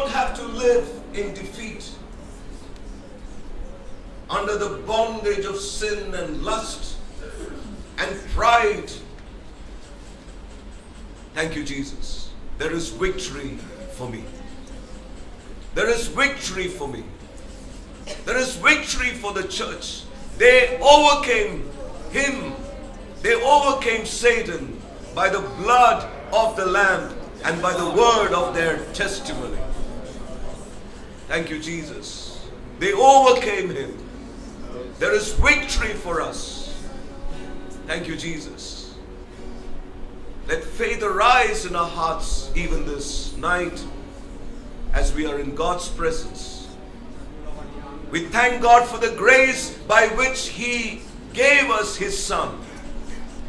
don't have to live in defeat, under the bondage of sin and lust and pride. Thank you, Jesus. There is victory for me. There is victory for me. There is victory for the church. They overcame him. They overcame Satan by the blood of the Lamb and by the word of their testimony. Thank you, Jesus. They overcame him. There is victory for us. Thank you, Jesus. Let faith arise in our hearts even this night as we are in God's presence. We thank God for the grace by which He gave us His Son.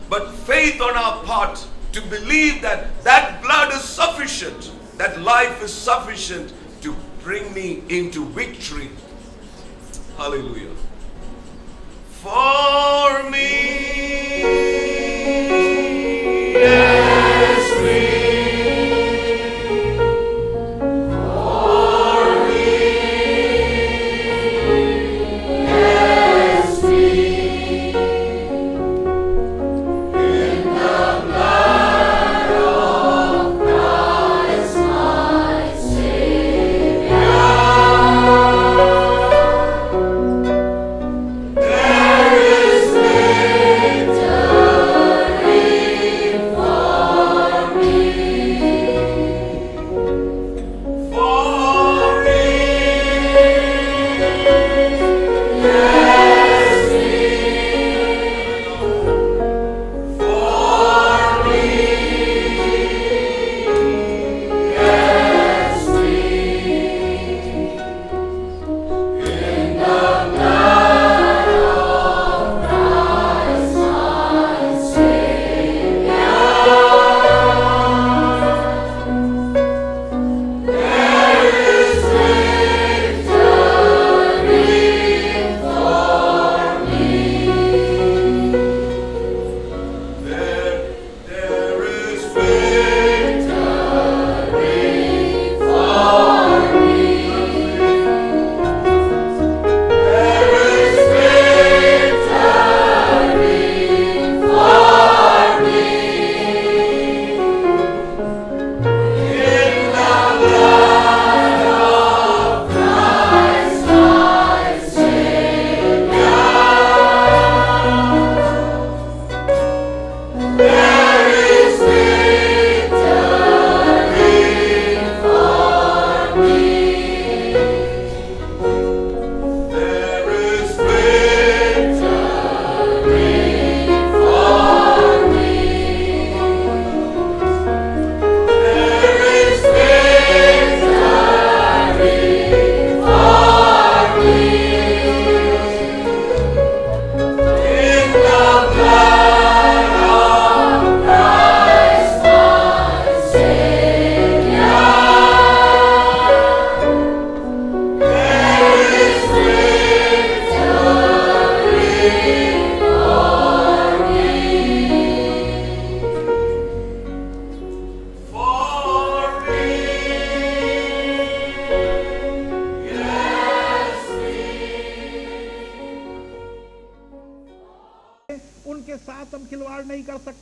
But faith on our part to believe that that blood is sufficient, that life is sufficient to bring me into victory. Hallelujah. For me, yes, we.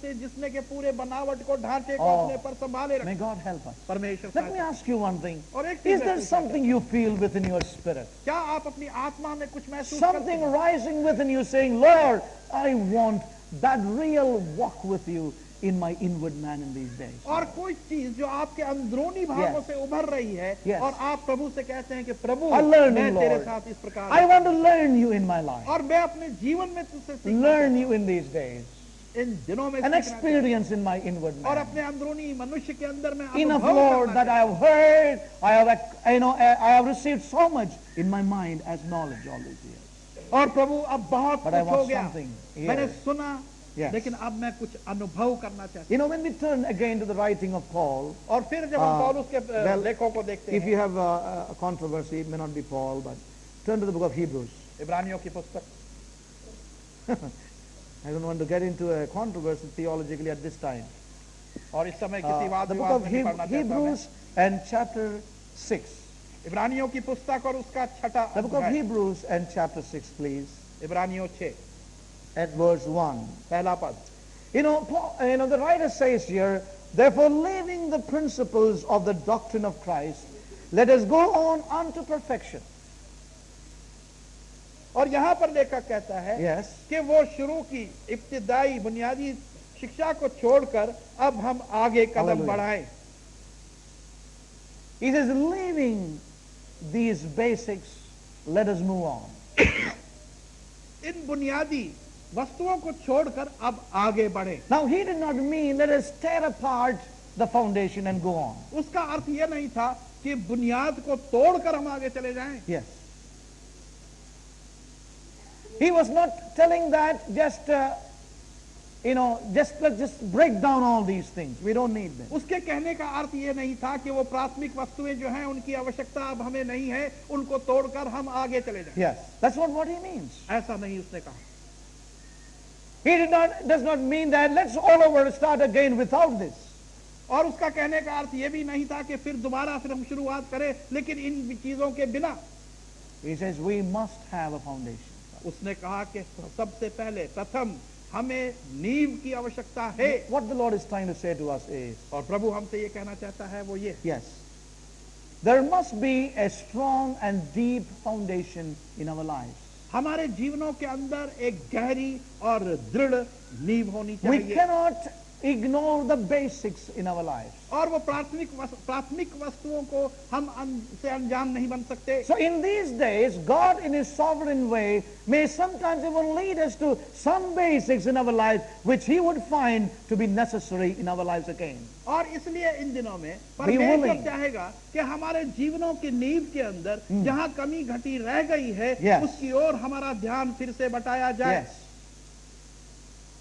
जिसने के पूरे बनावट को ढांचे को अपने पर संभाले रखा। May God help us. परमेश्वर Let me ask you one thing. और एक Is there something you feel within your spirit? क्या आप अपनी आत्मा में कुछ महसूस करते Something हैं? rising within you saying, Lord, I want that real walk with you in my inward man in these days. और कोई चीज जो आपके अंदरूनी भागों से उभर रही है और आप प्रभु से कहते हैं कि प्रभु मैं तेरे साथ इस प्रकार I want to learn you in my life. और मैं अपने जीवन में तुझसे सीखना Learn you in these days. इन दिनों में An experience in my inward और man. अपने अंदरूनी मनुष्य के अंदर में Enough, Lord, that I have heard, I have received so much in my mind as knowledge all these years. और प्रभु अब बहुत But I कुछ हो want गया something. मैंने सुना Yes. लेकिन अब मैं कुछ अनुभव करना चाहता हूँ। You know, when we turn again to the writing of Paul, और फिर जब हम पौलुस के लेखों को देखते हैं, if you have a controversy, it may not be Paul, but turn to the book of Hebrews. इब्रानियों की पुस्तक। I don't want to get into a controversy theologically at this time. और इस समय किसी वाद The book विवाद of में नहीं पढ़ना चाहता हूं मैं। Hebrews and chapter 6. इब्रानियों की पुस्तक और उसका 6 The book of अध्याय, Hebrews and chapter 6, please, इब्रानियों 6 at verse 1. पहला पद। The writer says here, therefore, leaving the principles of the doctrine of Christ, let us go on unto perfection. और यहाँ पर लेखक कहता है Yes. कि वो शुरू की इब्तिदाई बुनियादी शिक्षा को छोड़कर अब हम आगे कदम Hallelujah. बढ़ाएं। He says, leaving these basics, let us move on. इन बुनियादी वस्तुओं को छोड़कर अब आगे बढ़े। Now, he did not mean let us tear apart the foundation and go on. उसका अर्थ यह नहीं था कि बुनियाद को तोड़कर हम आगे चले जाएं। Yes. He was not telling that let's just break down all these things. We don't need them. उसके कहने का अर्थ ये नहीं था कि वो प्राथमिक वस्तुएं जो हैं उनकी आवश्यकता अब हमें नहीं है, उनको तोड़कर हम आगे चले जाएं। Yes. That's not what he means. ऐसा नहीं उसने कहा। He does not mean that let's all over start again without this. और उसका कहने का अर्थ ये भी नहीं था कि फिर दोबारा फिर हम शुरुआत करें लेकिन इन चीजों के बिना। He says we must have a foundation. उसने कहा कि सबसे पहले प्रथम हमें नींव की आवश्यकता है। What the Lord is trying to say to us is, और प्रभु हमसे ये कहना चाहता है वो ये, yes, there must be a strong and deep foundation in our lives. हमारे जीवनों के अंदर एक गहरी और दृढ़ नींव होनी We चाहिए। cannot ignore the basics in our lives. और वो प्राथमिक वस्तुओं को हम से अनजान नहीं बन सकते। So in these days, God in His sovereign way may sometimes even lead us to some basics in our lives which He would find to be necessary in our lives again. और इसलिए इन दिनों में Be willing. परमेश्वर चाहेगा कि हमारे जीवनों की नींव के अंदर जहाँ कमी घटी रह गई है, Yes. उसकी ओर हमारा ध्यान फिर से बटाया जाए। Yes.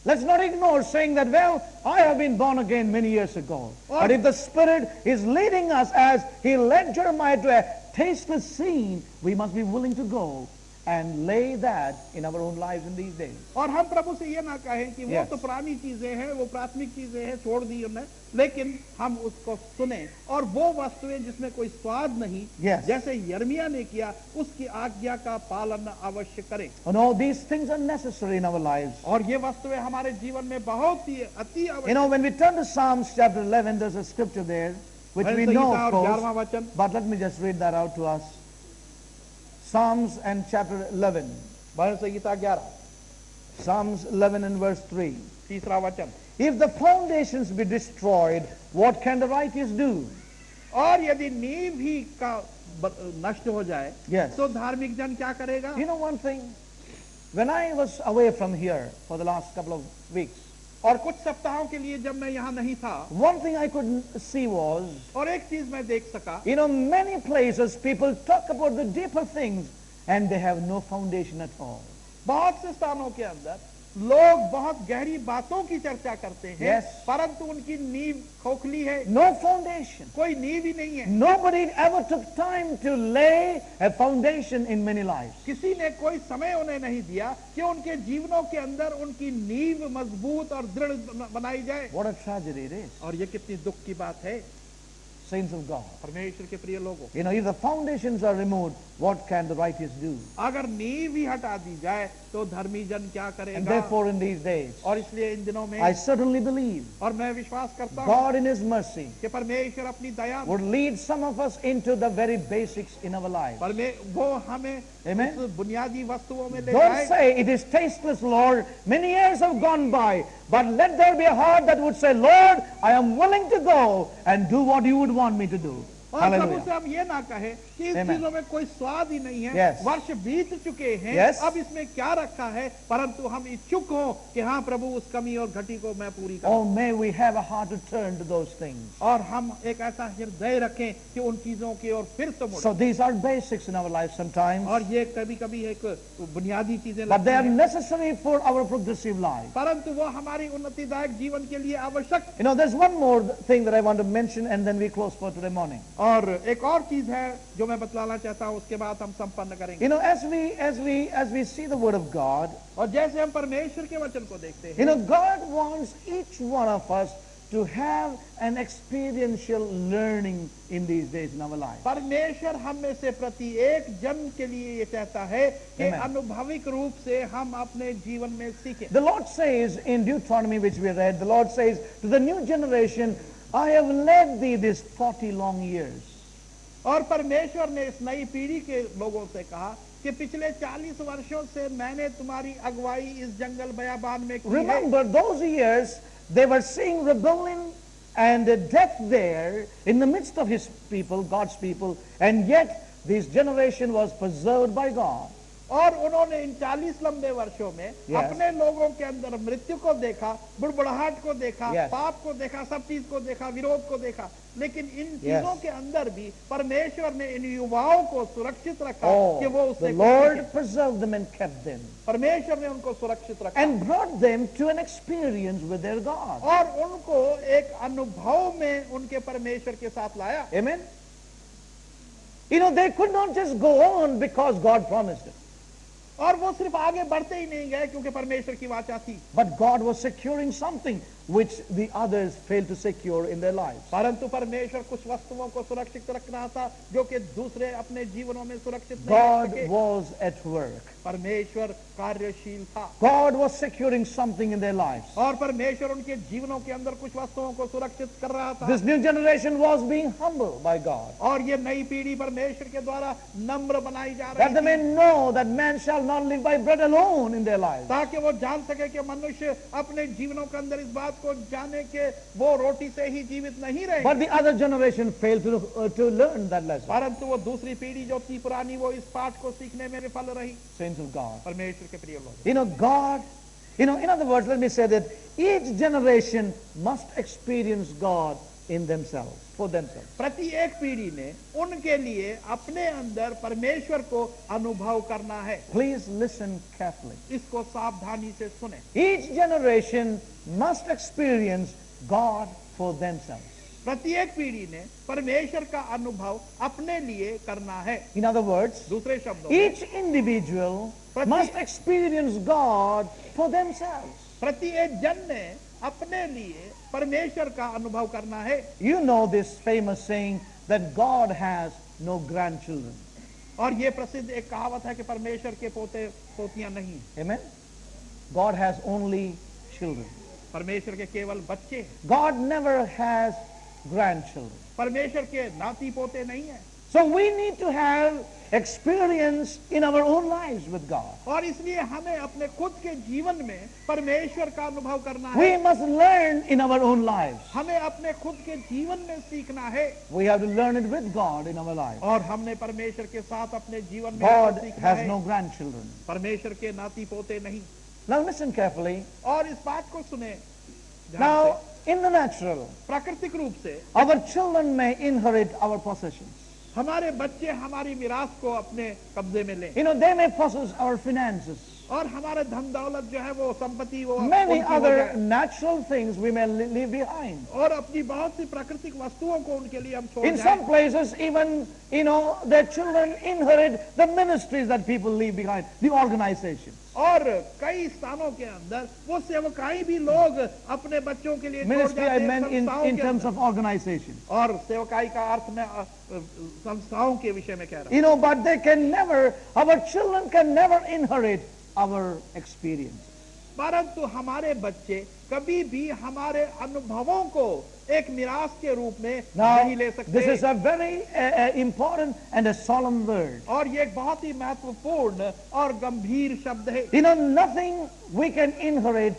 Let's not ignore saying that, well, I have been born again many years ago. But if the Spirit is leading us as He led Jeremiah to a tasteless scene, we must be willing to go and lay that in our own lives in these days. और हम प्रभु से ये ना कहें कि वो Yes. तो पुरानी चीजें हैं, वो प्राथमिक चीजें हैं, छोड़ दी उन्हें, लेकिन हम उसको सुने और वो वस्तुएं जिसमें कोई स्वाद नहीं, Yes. जैसे यर्मिया ने किया, उसकी आज्ञा का पालन अवश्य करें। And all these things are necessary in our lives. और ये वस्तुएं हमारे जीवन में बहुत ही अति आवश्यक। When we turn to Psalms chapter 11, there's a scripture there, which we know, of course, 11वां वचन, but let me just read that out to us. Psalms and chapter 11. Bhajan Samhita 11, Psalms 11 and verse 3. तीसरा वचन। If the foundations be destroyed, what can the righteous do? और यदि नींव ही का नष्ट हो जाए, Yes. तो धार्मिक जन क्या करेगा? You know one thing? When I was away from here for the last couple of weeks, और कुछ सप्ताहों के लिए जब मैं यहाँ नहीं था, one thing I could see was, और एक चीज मैं देख सका, many places people talk about the deeper things and they have no foundation at all. बहुत से स्थानों के अंदर लोग बहुत गहरी बातों की चर्चा करते हैं, Yes. परंतु उनकी नींव खोखली है, No foundation. कोई नींव ही नहीं है। Nobody ever took time to lay a foundation in many lives. किसी ने कोई समय उन्हें नहीं दिया कि उनके जीवनों के अंदर उनकी नींव मजबूत और दृढ़ बनाई जाए। What a tragedy it is. और ये कितनी दुख की बात है Saints of God. परमेश्वर के प्रिय लोगों। If the foundations are removed, what can the righteous do? अगर नींव ही हटा दी जाए तो धर्मी जन क्या And करेगा? therefore in these days, और इसलिए इन दिनों में I certainly believe और मैं विश्वास करता हूँ God in His mercy कि परमेश्वर अपनी दया would lead some of us into the very basics in our lives. वो हमें Amen. उस बुनियादी वस्तुओं में ले Don't जाए। say it is tasteless, Lord. Many years have gone by, but let there be a heart that would say, Lord, I am willing to go and do what you would want me to do. और प्रभु Hallelujah. से हम ये ना कहें कि इस Amen. चीजों में कोई स्वाद ही नहीं है, Yes. वर्ष बीत चुके हैं, Yes. अब इसमें क्या रखा है, परंतु हम इच्छुक हो कि हाँ प्रभु उस कमी और घटी को मैं पूरी करूं। Oh, may we have a heart to turn to those things. और हम एक ऐसा हृदय रखें कि उन चीजों की ओर फिर से मुड़ें। So these are basics in our lives sometimes, और ये कभी कभी एक बुनियादी चीजें but लगती they are हैं, necessary for our progressive life. परंतु वो हमारी उन्नतिदायक जीवन के लिए आवश्यक। There's one more thing that I want to mention and then we close for today morning. और एक और चीज है जो मैं बतलाना चाहता हूँ, उसके बाद हम संपन्न करेंगे। As we see the word of God, और जैसे हम परमेश्वर के वचन को देखते हैं, God wants each one of us to have an experiential learning in these days in our life. परमेश्वर हम में से प्रत्येक जन के लिए ये चाहता है कि Amen. अनुभविक रूप से हम अपने जीवन में सीखें। The Lord says in Deuteronomy, which we read, the Lord says to the new generation, I have led thee these 40 long years. और परमेश्वर ने इस नई पीढ़ी के लोगों से कहा कि पिछले 40 वर्षों से मैंने तुम्हारी अगुवाई इस जंगल बयाबान में की है। Remember, those years, they were seeing rebellion and death there in the midst of his people, God's people, and yet this generation was preserved by God. और उन्होंने इन 40 लंबे वर्षों में Yes. अपने लोगों के अंदर मृत्यु को देखा, बुड़बुड़ाहट को देखा, Yes. पाप को देखा, सब चीज को देखा, विरोध को देखा, लेकिन इन Yes. चीजों के अंदर भी परमेश्वर ने इन युवाओं को सुरक्षित रखा Oh, कि वो the उससे Lord preserved them and kept them परमेश्वर ने उनको सुरक्षित रखा and brought them to an experience with their God. और उनको एक अनुभव में उनके परमेश्वर के साथ लाया। Amen? You know, they could not just go on because God promised it. और वो सिर्फ आगे बढ़ते ही नहीं गए क्योंकि परमेश्वर की वाचा थी, But God was securing something which the others failed to secure in their lives. परंतु परमेश्वर कुछ वस्तुओं को सुरक्षित रख रहा था जो कि दूसरे अपने जीवनों में सुरक्षित नहीं रख God सके। was at work. परमेश्वर कार्यशील था God was securing something in their lives. और परमेश्वर उनके जीवनों के अंदर कुछ वस्तुओं को सुरक्षित कर रहा था। This new generation was being humbled by God, और ये नई पीढ़ी परमेश्वर के द्वारा नम्र बनाई जा that रही they थी may know that man shall not live by bread alone in their lives, ताकि वो जान सके कि मनुष्य अपने जीवनों के अंदर इस बात को जाने के वो रोटी से ही जीवित नहीं रहे, but the other generation failed to learn that lesson. परंतु वो दूसरी पीढ़ी जो थी पुरानी वो इस पाठ को सीखने में विफल रही। Saints of God. परमेश्वर के प्रिय लोग, You know, God, in other words, let me say that each generation must experience God in themselves, for themselves. प्रत्येक पीढ़ी ने उनके लिए अपने अंदर परमेश्वर को अनुभव करना है। Please listen carefully. इसको सावधानी से सुने। Each generation must experience God for themselves. प्रत्येक पीढ़ी ने परमेश्वर का अनुभव अपने लिए करना है। In other words, दूसरे शब्दों में each individual must experience God for themselves. प्रत्येक जन ने अपने लिए परमेश्वर का अनुभव करना है। You know this famous saying that God has no grandchildren. और ये प्रसिद्ध एक कहावत है कि परमेश्वर के पोते पोतियां नहीं हैं। Amen? God has only children. परमेश्वर के केवल बच्चे हैं। God never has grandchildren. परमेश्वर के नाती पोते नहीं हैं। So we need to have experience in our own lives with God. और इसलिए हमें अपने खुद के जीवन में परमेश्वर का अनुभव करना है। We must learn in our own lives. हमें अपने खुद के जीवन में सीखना है We have to learn it with God in our lives. और हमने परमेश्वर के साथ अपने जीवन में God सीखना has है। no grandchildren. परमेश्वर के नाती पोते नहीं। Now listen carefully. और इस बात को सुने ध्यान Now, से। in the natural, प्राकृतिक रूप से our children may inherit our possessions. हमारे बच्चे हमारी मिरास को अपने कब्जे में लें You know, they may possess our finances. और हमारे धन दौलत जो है वो संपत्ति वो Many उनकी हो other जाए। natural things we may leave behind. और अपनी बहुत सी प्राकृतिक वस्तुओं को उनके लिए हम छोड़ In जाएं। some places, even, their children inherit the ministries that people leave behind, the organizations. और कई स्थानों के अंदर वो सेवकाई भी लोग अपने बच्चों के लिए छोड़ Ministry, जाते I हैं meant संस्थाओं in के terms अंदर। of organizations. और सेवकाई का अर्थ में संस्थाओं के विषय में कह रहा हूं। But they can never, our children can never inherit our experience. परंतु हमारे बच्चे कभी भी हमारे अनुभवों को एक मिरास के रूप में Now, नहीं ले सकते। this is a very important and a solemn word. और ये एक बहुत ही महत्वपूर्ण और गंभीर शब्द है। Nothing we can inherit,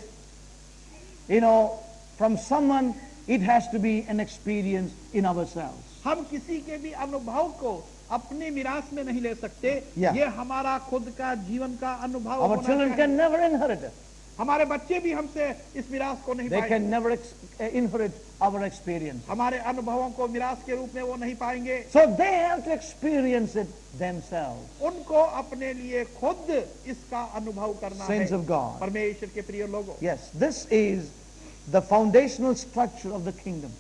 from someone, it has to be an experience in ourselves. हम किसी के भी अनुभव को अपनी मिरास में नहीं ले सकते। Yeah. ये हमारा खुद का जीवन का अनुभव Our होना children चाहिए। can never inherit it. हमारे बच्चे भी हमसे इस मिरास को नहीं They पाएंगे। can never inherit our experience. हमारे अनुभवों को मिरास के रूप में वो नहीं पाएंगे। So they have to experience it themselves. उनको अपने लिए खुद इसका अनुभव करना Saints है। of God. परमेश्वर के प्रिय लोगों, Yes, this is the foundational structure of the kingdom.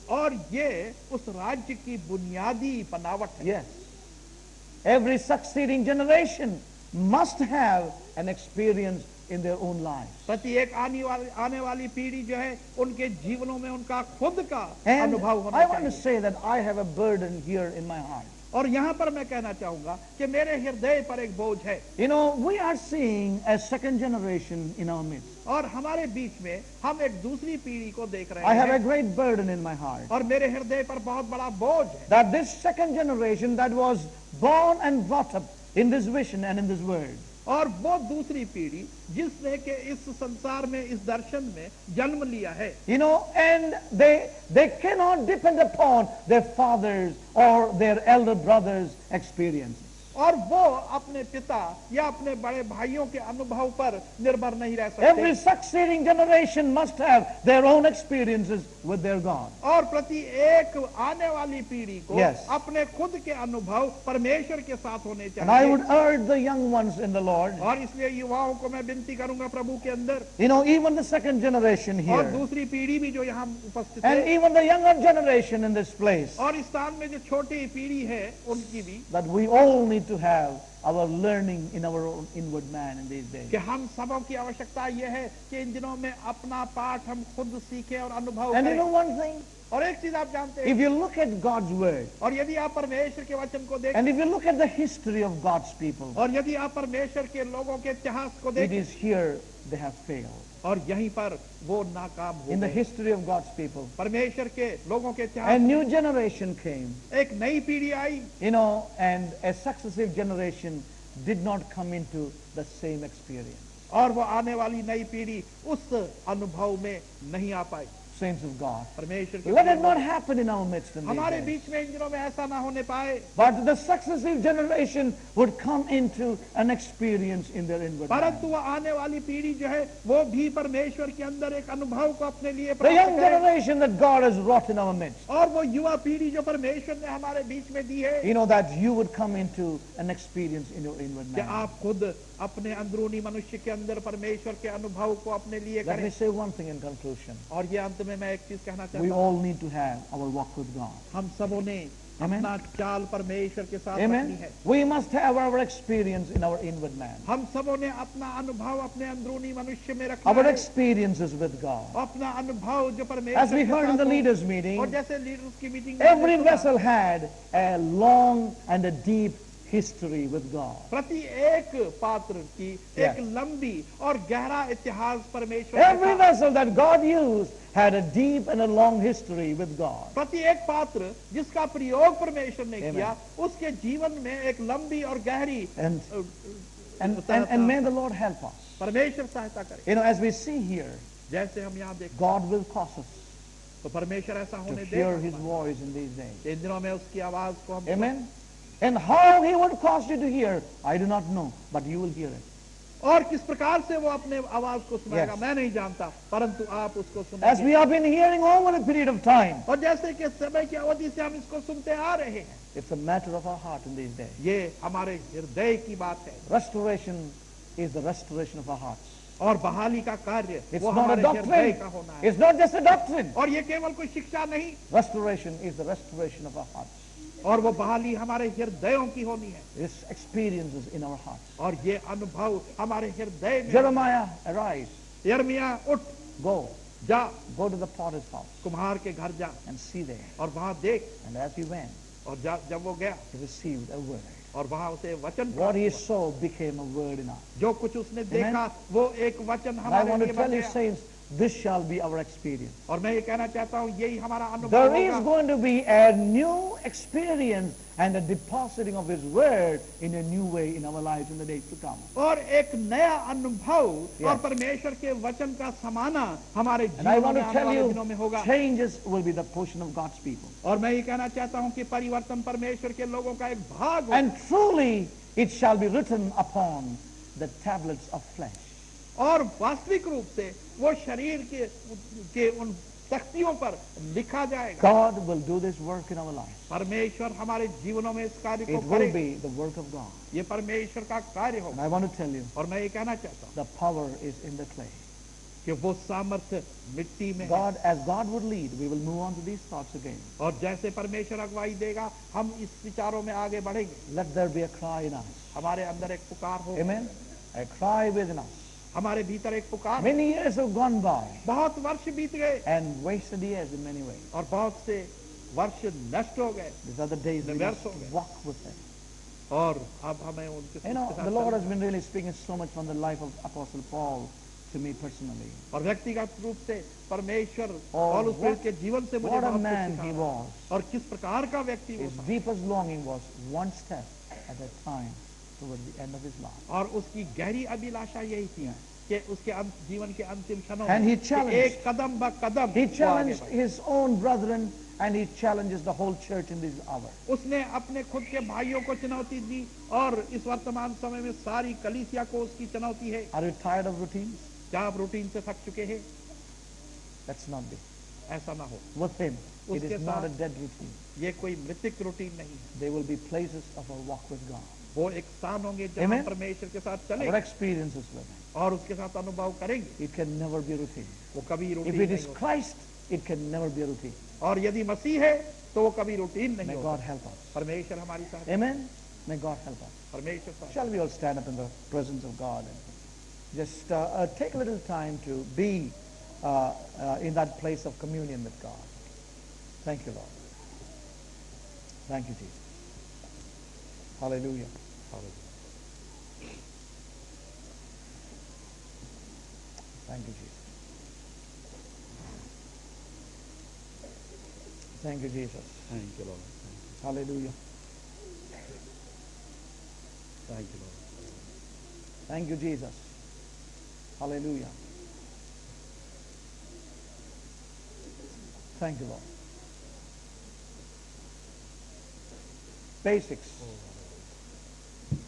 और ये उस राज्य की बुनियादी बनावट है। Yes. Every succeeding generation must have an experience in their own lives. प्रत्येक आने वाली पीढ़ी जो है उनके जीवनों में उनका खुद का And अनुभव होना I want to चाहिए। say that I have a burden here in my heart. और यहाँ पर मैं कहना चाहूंगा कि मेरे हृदय पर एक बोझ है। You know, we are seeing a second generation in our midst. और हमारे बीच में हम एक दूसरी पीढ़ी को देख रहे I have a हैं great burden in my heart और मेरे हृदय पर बहुत बड़ा बोझ है that this second generation that was born and brought up in this vision and in this word, और वो दूसरी पीढ़ी जिसने के इस संसार में इस दर्शन में जन्म लिया है you know, and they cannot depend upon their fathers or their elder brothers' experiences. और वो अपने पिता या अपने बड़े भाइयों के अनुभव पर निर्भर नहीं रह Every सकते succeeding generation must have their own experiences with their God. और प्रति एक आने वाली पीढ़ी को Yes. अपने खुद के अनुभव परमेश्वर के साथ होने And I would चाहिए। urge the young ones in the Lord, और इसलिए युवाओं को मैं विनती करूंगा प्रभु के अंदर you know, even the second generation और here, दूसरी पीढ़ी भी जो यहाँ उपस्थित and है even the younger generation in this place, और इस स्थान में जो छोटी पीढ़ी है उनकी भी that we all need to have our learning in our own inward man in these days. कि हम सबों की आवश्यकता यह है कि इन दिनों में अपना पाठ हम खुद सीखें और अनुभव And you know करें। one thing? और एक चीज आप जानते हैं If you look at God's word, और यदि आप परमेश्वर के वचन को देखें and if you look at the history of God's people, और यदि आप परमेश्वर के लोगों के इतिहास को it देखें is here they have failed. और यहीं पर वो नाकाम हो In the गए। history of God's people, परमेश्वर के लोगों के a इतिहास new generation came, एक नई पीढ़ी आई you know, and a successive generation did not come into the same experience. और वो आने वाली नई पीढ़ी उस अनुभव में नहीं आ पाई। Saints of God, परमेश्वर के let it लोगों not में, happen in our midst in हमारे these days. बीच में इन दिनों में ऐसा ना होने पाए But the successive generation would come into an experience in their inward man. परंतु वो आने वाली पीढ़ी जो है वो भी परमेश्वर के अंदर एक अनुभव को अपने लिए The young प्राप्त करे generation that God has wrought in our midst. और वो युवा पीढ़ी जो परमेश्वर ने हमारे बीच में दी है You know, that you would come into an experience in your inward कि man. आप खुद अपने अंदरूनी मनुष्य के अंदर परमेश्वर के अनुभव को अपने लिए Let me करें। say one thing in conclusion. और ये अंत में मैं एक चीज कहना We चाहता हूँ, all need to have our walk with God. हम सबों ने Amen. अपना चाल परमेश्वर के साथ रखनी Amen. है। We must have our experience in our inward man. हम सबों ने अपना अनुभव अपने अंदरूनी मनुष्य में रखना Our है। experiences with God. अपना अनुभव जो As परमेश्वर we के heard in the साथ हो। leaders और meeting, जैसे लीडर्स की मीटिंग में every हमने सुना, vessel had a long and a deep history with God. प्रति एक पात्र की Yes. एक लंबी और गहरा इतिहास परमेश्वर के Every साथ। vessel that God used had a deep and a long history with God. प्रति एक पात्र जिसका प्रयोग परमेश्वर ने Amen. किया उसके जीवन में एक लंबी और गहरी And, a, and may the Lord help us. परमेश्वर सहायता करे। You know, as we see here, जैसे हम यहाँ देखते God will cause us तो परमेश्वर ऐसा to होने hear His they voice in these days. इन दिनों में उसकी आवाज को हम Amen. And how He would cause you to hear, I do not know, but you will hear it. और किस प्रकार से वो अपने आवाज को सुनाएगा Yes. मैं नहीं जानता परंतु आप उसको As सुनेंगे। we have been hearing over a period of time, और जैसे कि समय की अवधि से हम इसको सुनते आ रहे हैं it's a matter of our heart in these days. ये हमारे हृदय की बात है Restoration is the restoration of our hearts. और बहाली का कार्य It's वो not a हमारे हृदय doctrine. का होना है It's not just a doctrine. और ये केवल कोई शिक्षा नहीं Restoration is the restoration of our hearts. और वो बहाली हमारे हृदयों की होनी है It's experiences in our hearts. और ये अनुभव हमारे हृदय में। Jeremiah, arise, यिर्मयाह उठ go, जा go to the potter's house कुम्हार के घर जा and see there. और वहां देख And as he went, और जब वो गया he received a word. और वहां उसे वचन What प्राप्त he हुआ। saw became a word in us. जो कुछ उसने देखा वो एक वचन And I हमारे want to लिए tell बन you, गया saints, this shall be our experience. और मैं ये कहना चाहता हूँ यही हमारा अनुभव There is होगा going to be a new experience and a depositing of His word in a new way in our lives in the days to come. और एक नया अनुभव Yes. और परमेश्वर के वचन का समाना हमारे And I जीवन want में to आने tell वाले you, दिनों में होगा changes will be the portion of God's people. और मैं ये कहना चाहता हूँ कि परिवर्तन परमेश्वर के लोगों का एक भाग हो And truly, it shall be written upon the tablets of flesh. और वास्तविक रूप से वो शरीर के उन तख्तियों पर लिखा जाएगा। God will do this work in our lives. परमेश्वर हमारे जीवनों में इस कार्य को It will करे। be the work of God. ये परमेश्वर का कार्य And होगा I want to tell you, और मैं ये कहना चाहता हूँ the power is in the clay. कि वो सामर्थ्य मिट्टी में है। God, as God would lead, we will move on to these thoughts again. और जैसे परमेश्वर अगुवाई देगा हम इस विचारों में आगे बढ़ेंगे। Let there be a cry in us. हमारे अंदर एक पुकार हो Amen. A cry within us. हमारे भीतर एक पुकार है। Many years have gone by बहुत वर्ष बीत गए and wasted years in many ways. और बहुत से वर्ष नष्ट हो गए These are the days we व्यर्थ must हो गए। walk with Him. और अब हमें उनके You know, साथ the Lord has चलना। been really speaking so much from the life of Apostle Paul to me personally. और व्यक्तिगत रूप से परमेश्वर और पौलुस प्रेरित के जीवन से मुझे What a बहुत कुछ man सिखा he रहा है। was. और किस प्रकार का व्यक्ति वो His था deepest longing was one step at a time towards the end of his life. और उसकी गहरी अभिलाषा यही थी कि उसके जीवन के अंतिम क्षणों And में he कि challenged- एक कदम ब कदम He वो आगे challenged बढ़े। his own brethren and he challenges the whole church in this hour. उसने अपने खुद के भाइयों को चुनौती दी और इस वर्तमान समय में सारी कलीसिया को उसकी चुनौती है। Are you tired of routines? क्या आप रूटीन से थक चुके हैं? Let's not be. ऐसा ना हो। With him, it उसके is not a साथ- dead routine. ये कोई मृतिक रूटीन नहीं है। They will be places of our walk with God. वो एक स्थान होंगे जहाँ Amen. परमेश्वर के साथ Our चलेंगे experiences with him. और उसके साथ अनुभव करेंगे। It can never be routine. वो कभी If रूटीन it नहीं is होगा। Christ, it can never be a routine. और यदि मसीह है तो वो कभी रूटीन नहीं May होगा। God help us. परमेश्वर हमारी साथ Amen. May God help us. परमेश्वर साथ Shall we all stand up in the presence of God and just take a little time to be in that place of communion with God. Thank you, Lord. Thank you, Jesus. Hallelujah. Thank you, Jesus. Thank you, Jesus. Thank you Lord, Hallelujah. Thank you Lord, Thank you, Jesus. Hallelujah. Thank you, Lord. Basics.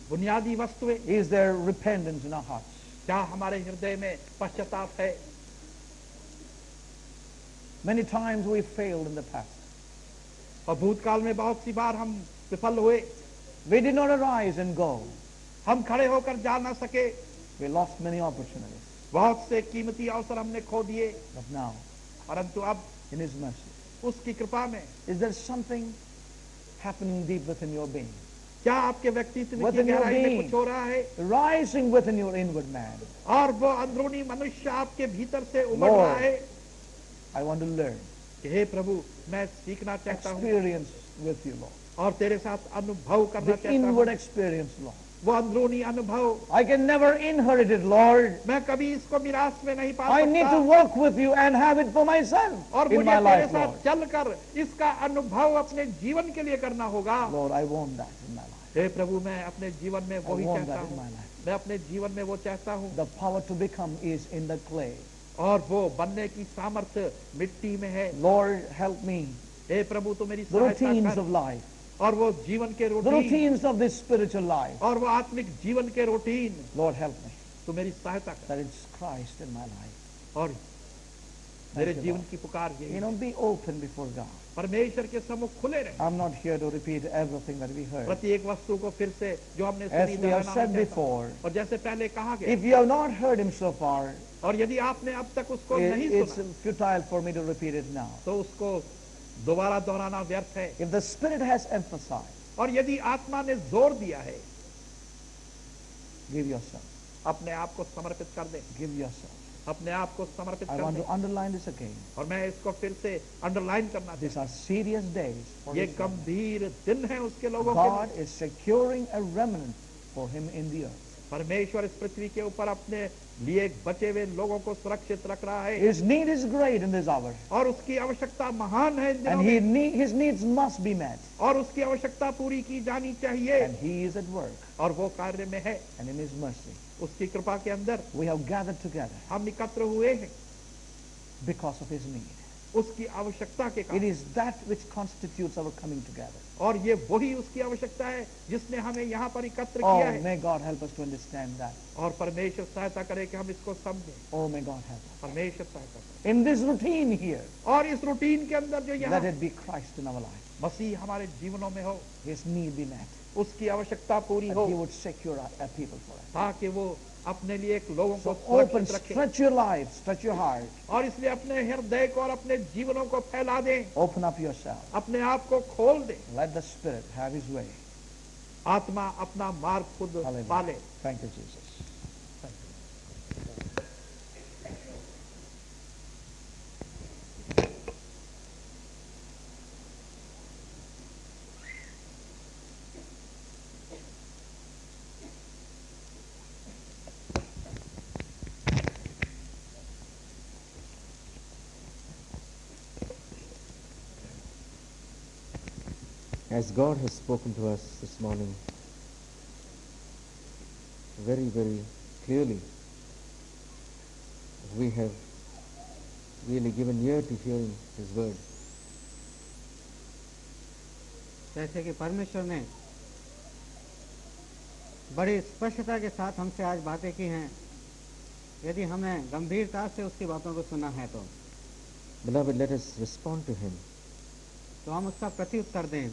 बुनियादी वस्तुएं। Is there repentance in our hearts? क्या हमारे हृदय में पश्चाताप है? Many times we failed in the past. और भूतकाल में बहुत सी बार हम विफल हुए। We did not arise and go. हम खड़े होकर जा ना सके। We lost many opportunities. बहुत से कीमती अवसर हमने खो दिए। But now, परंतु अब in His mercy, उसकी कृपा में is there something happening deep within your being? क्या आपके व्यक्तित्व की Within your गहराई में being. कुछ हो रहा है? Rising within your inward man. और वो अंदरूनी मनुष्य आपके भीतर से उमड़ Lord. रहा है I want to learn. कि हे प्रभु, मैं सीखना चाहता हूँ Experience with you, Lord. और तेरे साथ अनुभव करना The चाहता inward हूँ। experience, Lord. वो अंदरूनी अनुभव I can never inherit it, Lord. मैं कभी इसको मिरास में नहीं पा I need to सकता walk with you and have it for myself और in मुझे my तेरे life, साथ Lord. चलकर इसका अनुभव अपने जीवन के लिए करना होगा। Lord, I want that in my life. हे प्रभु, मैं अपने जीवन में I वही want चाहता that in हूँ। my life. मैं अपने जीवन में वो चाहता हूँ The power to become is in the clay. और वो बनने की सामर्थ्य मिट्टी में है। Lord, help me. हे प्रभु, तो मेरी The routines सहायता of कर life, और वो जीवन के the routine routines of this spiritual life. और वो आत्मिक जीवन के रूटीन, Lord, help me. तो मेरी सहायता कर That it's Christ in my life. और मेरे you, जीवन Lord. की पुकार यही You है। know, be open before God. परमेश्वर के सम्मुख खुले रहे। I'm not here to repeat everything that we heard. प्रत्येक वस्तु को फिर से जो हमने As सुनी we have दोहराना said नहीं चाहता। before, और जैसे पहले कहा गया, if you have not heard Him so far, और यदि आपने अब तक उसको नहीं it's सुना futile for me to repeat it now. तो उसको दोबारा दोहराना व्यर्थ है। If the Spirit has emphasized, और यदि आत्मा ने जोर दिया है, give yourself. अपने आप को समर्पित कर दे, Give yourself. अपने आप को समर्पित I कर want they. to underline this again. और मैं इसको फिर से अंडरलाइन करना These चाहता are serious days for हूं। ये His people. गंभीर दिन है उसके लोगों के God लिए। is securing a remnant for Him in the earth. परमेश्वर इस पृथ्वी के ऊपर अपने लिए बचे हुए लोगों को सुरक्षित रख रहा है His need is great in this hour, और उसकी आवश्यकता महान है इन दिनों and में His needs must be met. और उसकी आवश्यकता पूरी की जानी चाहिए And He is at work, और वो कार्य में है। and in His mercy, उसकी कृपा के अंदर we have gathered together हम एकत्र हुए हैं because of His need. उसकी आवश्यकता के It कारण। is that which constitutes our coming together. और ये वही उसकी आवश्यकता है जिसने हमें यहाँ पर एकत्र किया Oh, है। may God help us to understand that. और परमेश्वर सहायता करे कि हम इसको समझें। Oh, may God help us. परमेश्वर सहायता करे। In this routine here, और इस रूटीन के अंदर जो यहाँ let it be Christ in our life. मसीह हमारे जीवनों में हो, His need be met. उसकी आवश्यकता पूरी That हो, He would secure our people for us. ताकि वो अपने लिए एक लोगों को So open, सुरक्षित रखे stretch your life, stretch your heart. और इसलिए अपने हृदय को और अपने जीवनों को फैला दें, Open up yourself. अपने आप को खोल दें। Let the Spirit have His way. आत्मा अपना मार्ग खुद Hallelujah. पाले। Thank you, Jesus. As God has spoken to us this morning very, very clearly, we have really given ear to hearing His word. जैसे कि परमेश्वर ने बड़ी स्पष्टता के साथ हमसे आज बातें की हैं, यदि हमें गंभीरता से उसकी बातों को सुना है तो Beloved, let us respond to Him. तो हम उसका प्रत्युत्तर दें,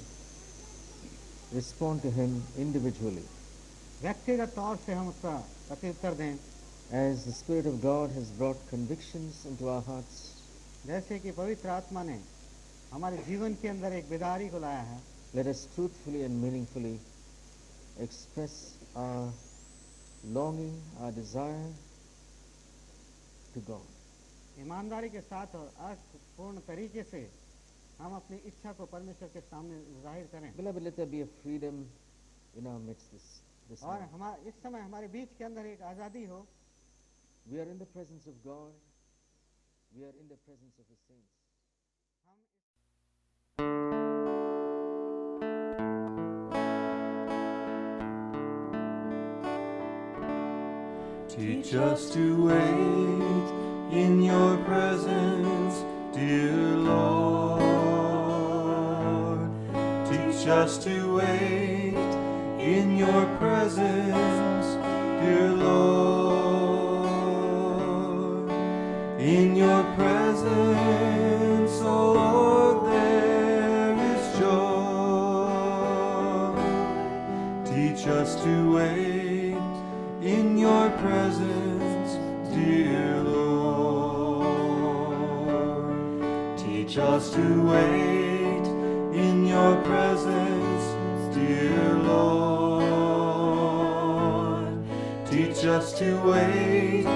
Respond to Him individually. व्यक्तिगत तौर से हम उसका प्रत्युत्तर दें। As the Spirit of God has brought convictions into our hearts, जैसे कि पवित्र आत्मा ने हमारे जीवन के अंदर एक बेदारी को लाया है, let us truthfully and meaningfully express our longing, our desire to God. ईमानदारी के साथ और अर्थपूर्ण तरीके से हम अपनी इच्छा को परमेश्वर के सामने जाहिर करें। Beloved, let there be a freedom in our midst this और night. इस समय हमारे बीच के अंदर एक आज़ादी हो। We are in the presence of God. We are in the presence of His saints. Teach us to wait in your presence, dear Lord. Teach us to wait in your presence, dear Lord. In your presence, O Lord, there is joy. Teach us to wait in your presence, dear Lord. Teach us to wait in your presence, dear Lord. Teach us to wait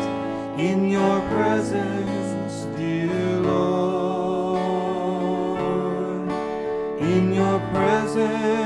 in your presence, dear Lord. In your presence,